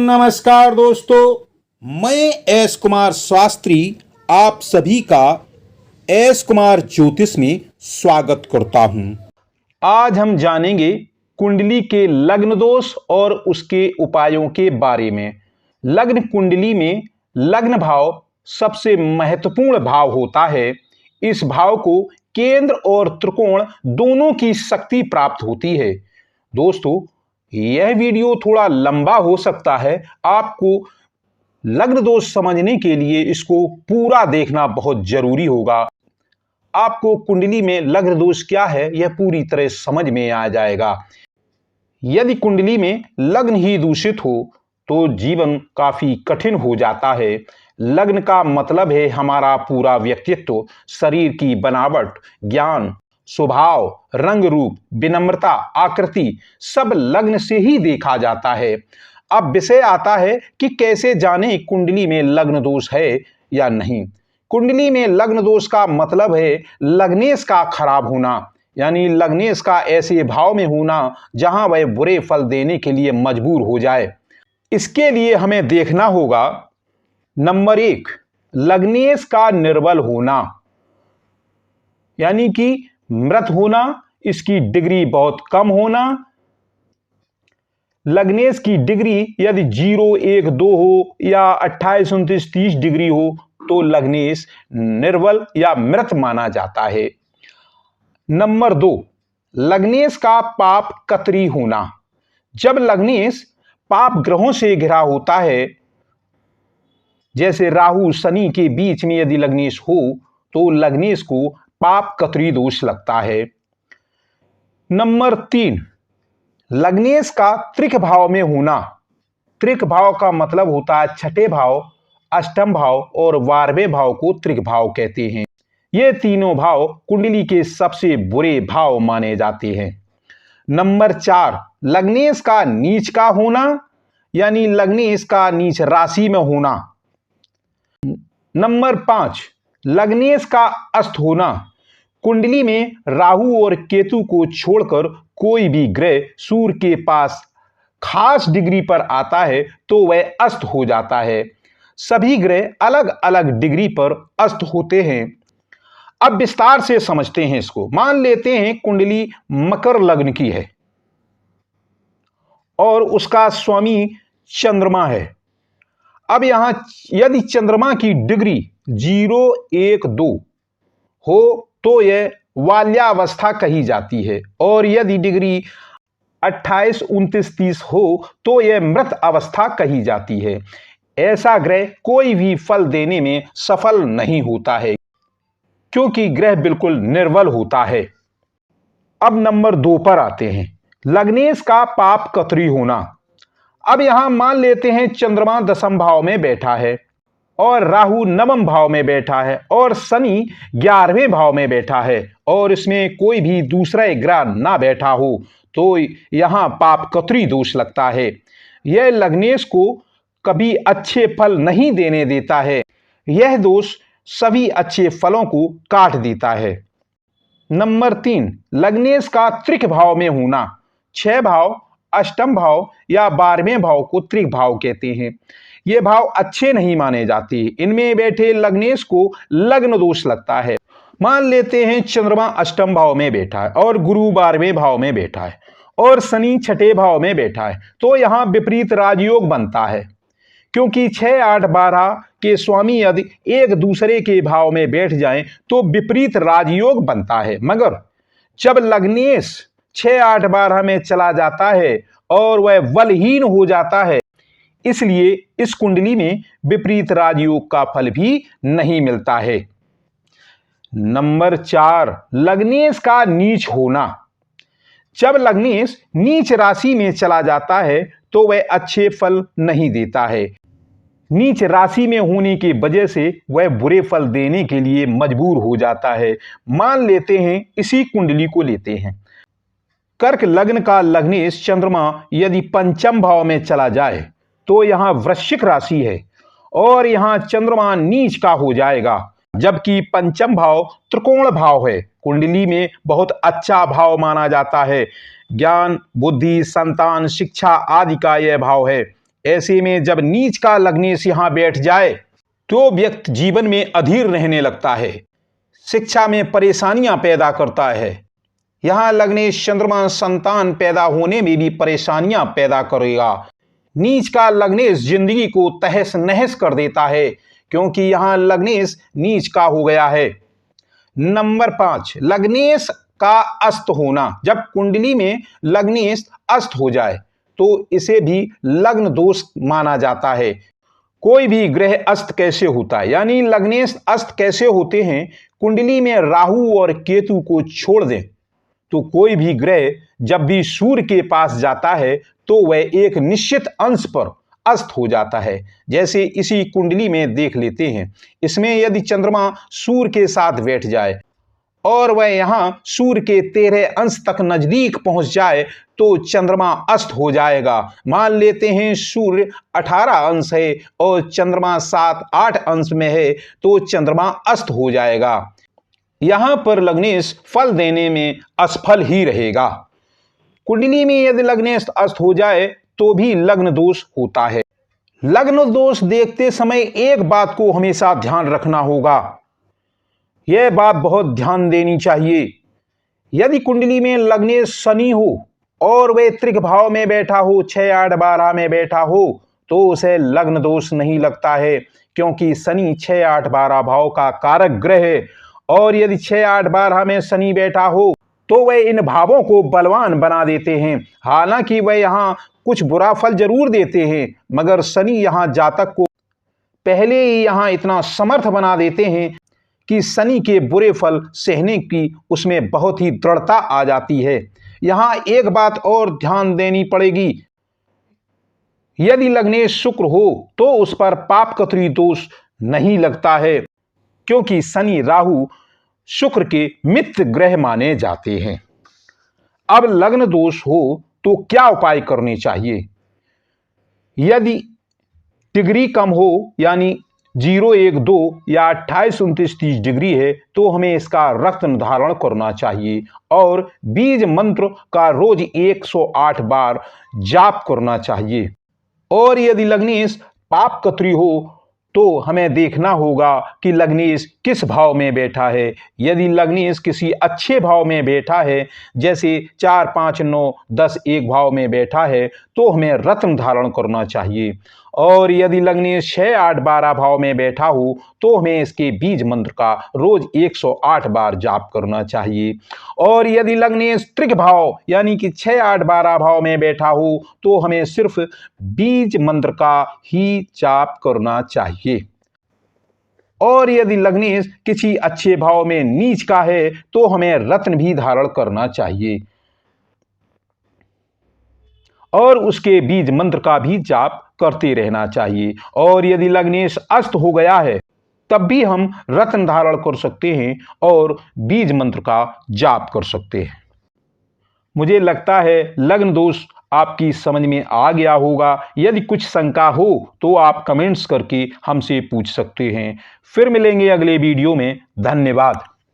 नमस्कार दोस्तों, मैं एस कुमार शास्त्री आप सभी का एस कुमार ज्योतिष में स्वागत करता हूं। आज हम जानेंगे कुंडली के लग्न दोष और उसके उपायों के बारे में। लग्न कुंडली में लग्न भाव सबसे महत्वपूर्ण भाव होता है। इस भाव को केंद्र और त्रिकोण दोनों की शक्ति प्राप्त होती है। दोस्तों, यह वीडियो थोड़ा लंबा हो सकता है। आपको लग्न दोष समझने के लिए इसको पूरा देखना बहुत जरूरी होगा। आपको कुंडली में लग्न दोष क्या है यह पूरी तरह समझ में आ जाएगा। यदि कुंडली में लग्न ही दूषित हो तो जीवन काफी कठिन हो जाता है। लग्न का मतलब है हमारा पूरा व्यक्तित्व, शरीर की बनावट, ज्ञान, स्वभाव, रंग रूप, विनम्रता, आकृति सब लग्न से ही देखा जाता है। अब विषय आता है कि कैसे जाने कुंडली में लग्न दोष है या नहीं। कुंडली में लग्न दोष का मतलब है लग्नेश का खराब होना, यानी लग्नेश का ऐसे भाव में होना जहां वह बुरे फल देने के लिए मजबूर हो जाए। इसके लिए हमें देखना होगा, नंबर 1, लग्नेश का निर्बल होना, यानी कि मृत होना, इसकी डिग्री बहुत कम होना। लग्नेश की डिग्री यदि 0, 1, 2 हो या 28, 29, 30 डिग्री हो तो लग्नेश निर्बल या मृत माना जाता है। नंबर 2, लग्नेश का पाप कतरी होना। जब लग्नेश पाप ग्रहों से घिरा होता है, जैसे राहु शनि के बीच में यदि लग्नेश हो तो लग्नेश को पाप कतरी दोष लगता है। नंबर 3, लग्नेश का त्रिक भाव में होना। त्रिक भाव का मतलब होता है छठे भाव, अष्टम भाव और 12वें भाव को त्रिक भाव कहते हैं। ये तीनों भाव कुंडली के सबसे बुरे भाव माने जाते हैं। नंबर 4, लग्नेश का नीच का होना, यानी लग्नेश का नीच राशि में होना। नंबर 5, लग्नेश का अस्त होना। कुंडली में राहु और केतु को छोड़कर कोई भी ग्रह सूर्य के पास खास डिग्री पर आता है तो वह अस्त हो जाता है। सभी ग्रह अलग अलग डिग्री पर अस्त होते हैं। अब विस्तार से समझते हैं इसको। मान लेते हैं कुंडली मकर लग्न की है और उसका स्वामी चंद्रमा है। अब यहां यदि चंद्रमा की डिग्री 0, 1, 2 हो तो यह बाल्यावस्था कही जाती है, और यदि डिग्री 28, 29, 30 हो तो यह मृत अवस्था कही जाती है। ऐसा ग्रह कोई भी फल देने में सफल नहीं होता है क्योंकि ग्रह बिल्कुल निर्बल होता है। अब नंबर 2 पर आते हैं, लग्नेश का पाप कतरी होना। अब यहां मान लेते हैं चंद्रमा 10वें भाव में बैठा है और राहु 9वें भाव में बैठा है और शनि 11वें भाव में बैठा है और इसमें कोई भी दूसरा ग्रह ना बैठा हो तो यहां पाप कतरी दोष लगता है। यह लग्नेश को कभी अच्छे फल नहीं देने देता है। यह दोष सभी अच्छे फलों को काट देता है। नंबर 3, लग्नेश का त्रिक भाव में होना। 6 भाव, अष्टम भाव या 12वें भाव को त्रिक भाव कहते हैं। ये भाव अच्छे नहीं माने जाते। इनमें बैठे लग्नेश को लग्न दोष लगता है। मान लेते हैं चंद्रमा अष्टम भाव में बैठा है और गुरु 12वें भाव में बैठा है और शनि 6ठे भाव में बैठा है तो यहां विपरीत राजयोग बनता है, क्योंकि 6, 8, 12 के स्वामी यदि एक दूसरे के भाव में बैठ जाएं तो विपरीत राजयोग बनता है। मगर जब लग्नेश 6, 8, 12 में चला जाता है और वह बलहीन हो जाता है, इसलिए इस कुंडली में विपरीत राजयोग का फल भी नहीं मिलता है। नंबर 4, लग्नेश का नीच होना। जब लग्नेश नीच राशि में चला जाता है तो वह अच्छे फल नहीं देता है। नीच राशि में होने की वजह से वह बुरे फल देने के लिए मजबूर हो जाता है। मान लेते हैं इसी कुंडली को लेते हैं। कर्क लग्न का लग्नेश चंद्रमा यदि 5वें भाव में चला जाए तो यहां वृश्चिक राशि है और यहां चंद्रमा नीच का हो जाएगा, जबकि 5वां भाव त्रिकोण भाव है। कुंडली में बहुत अच्छा भाव माना जाता है। ज्ञान, बुद्धि, संतान, शिक्षा आदि का यह भाव है। ऐसे में जब नीच का लग्नेश यहां बैठ जाए तो व्यक्ति जीवन में अधीर रहने लगता है, शिक्षा में परेशानियां पैदा करता है। यहां लग्नेश चंद्रमा संतान पैदा होने में भी परेशानियां पैदा करेगा। नीच का लग्नेश जिंदगी को तहस नहस कर देता है, क्योंकि यहां लग्नेश नीच का हो गया है। नंबर 5, लग्नेश का अस्त होना। जब कुंडली में लग्नेश अस्त हो जाए तो इसे भी लग्न दोष माना जाता है। कोई भी ग्रह अस्त कैसे होता है, यानी लग्नेश अस्त कैसे होते हैं? कुंडली में राहु और केतु को छोड़ दें तो कोई भी ग्रह जब भी सूर्य के पास जाता है तो वह एक निश्चित अंश पर अस्त हो जाता है। जैसे इसी कुंडली में देख लेते हैं। इसमें यदि चंद्रमा सूर्य के साथ बैठ जाए और वह यहां सूर्य के 13 अंश तक नजदीक पहुंच जाए तो चंद्रमा अस्त हो जाएगा। मान लेते हैं सूर्य 18 अंश है और चंद्रमा 7-8 अंश में है तो चंद्रमा अस्त हो जाएगा। यहां पर लग्नेश फल देने में असफल ही रहेगा। कुंडली में यदि लग्नेश अस्त हो जाए तो भी लग्न दोष होता है। लग्न दोष देखते समय एक बात को हमेशा ध्यान रखना होगा, यह बात बहुत ध्यान देनी चाहिए। यदि कुंडली में लग्नेश शनि हो और वह त्रिक भाव में बैठा हो, 6, 8, 12 में बैठा हो तो उसे लग्न दोष नहीं लगता है, क्योंकि शनि 6, 8, 12 भाव का कारक ग्रह है। और यदि 6, 8, 12 में शनि बैठा हो तो वह इन भावों को बलवान बना देते हैं। हालांकि वह यहाँ कुछ बुरा फल जरूर देते हैं, मगर शनि यहाँ जातक को पहले ही यहाँ इतना समर्थ बना देते हैं कि शनि के बुरे फल सहने की उसमें बहुत ही दृढ़ता आ जाती है। यहाँ एक बात और ध्यान देनी पड़ेगी, यदि लग्नेश शुक्र हो तो उस पर पापकत्री दोष नहीं लगता है, क्योंकि शनि राहु शुक्र के मित्र ग्रह माने जाते हैं। अब लग्न दोष हो तो क्या उपाय करने चाहिए? यदि डिग्री कम हो, यानी 0, 1, 2 या 28, 29, 30 डिग्री है तो हमें इसका रक्त निर्धारण करना चाहिए और बीज मंत्र का रोज 108 बार जाप करना चाहिए। और यदि लग्नेश पापकत्री हो तो हमें देखना होगा कि लग्नेश किस भाव में बैठा है। यदि लग्नेश किसी अच्छे भाव में बैठा है, जैसे 4, 5, 9, 10 एक भाव में बैठा है तो हमें रत्न धारण करना चाहिए। और यदि लग्नेश 6, 8, 12 भाव में बैठा हो तो हमें इसके बीज मंत्र का रोज 108 बार जाप करना चाहिए। और यदि लग्नेश त्रिक भाव यानी कि 6, 8, 12 भाव में बैठा हो तो हमें सिर्फ बीज मंत्र का ही जाप करना चाहिए। और यदि लग्नेश किसी अच्छे भाव में नीच का है तो हमें रत्न भी धारण करना चाहिए और उसके बीज मंत्र का भी जाप करते रहना चाहिए। और यदि लग्नेश अस्त हो गया है तब भी हम रत्न धारण कर सकते हैं और बीज मंत्र का जाप कर सकते हैं। मुझे लगता है लग्न दोष आपकी समझ में आ गया होगा। यदि कुछ शंका हो तो आप कमेंट्स करके हमसे पूछ सकते हैं। फिर मिलेंगे अगले वीडियो में। धन्यवाद।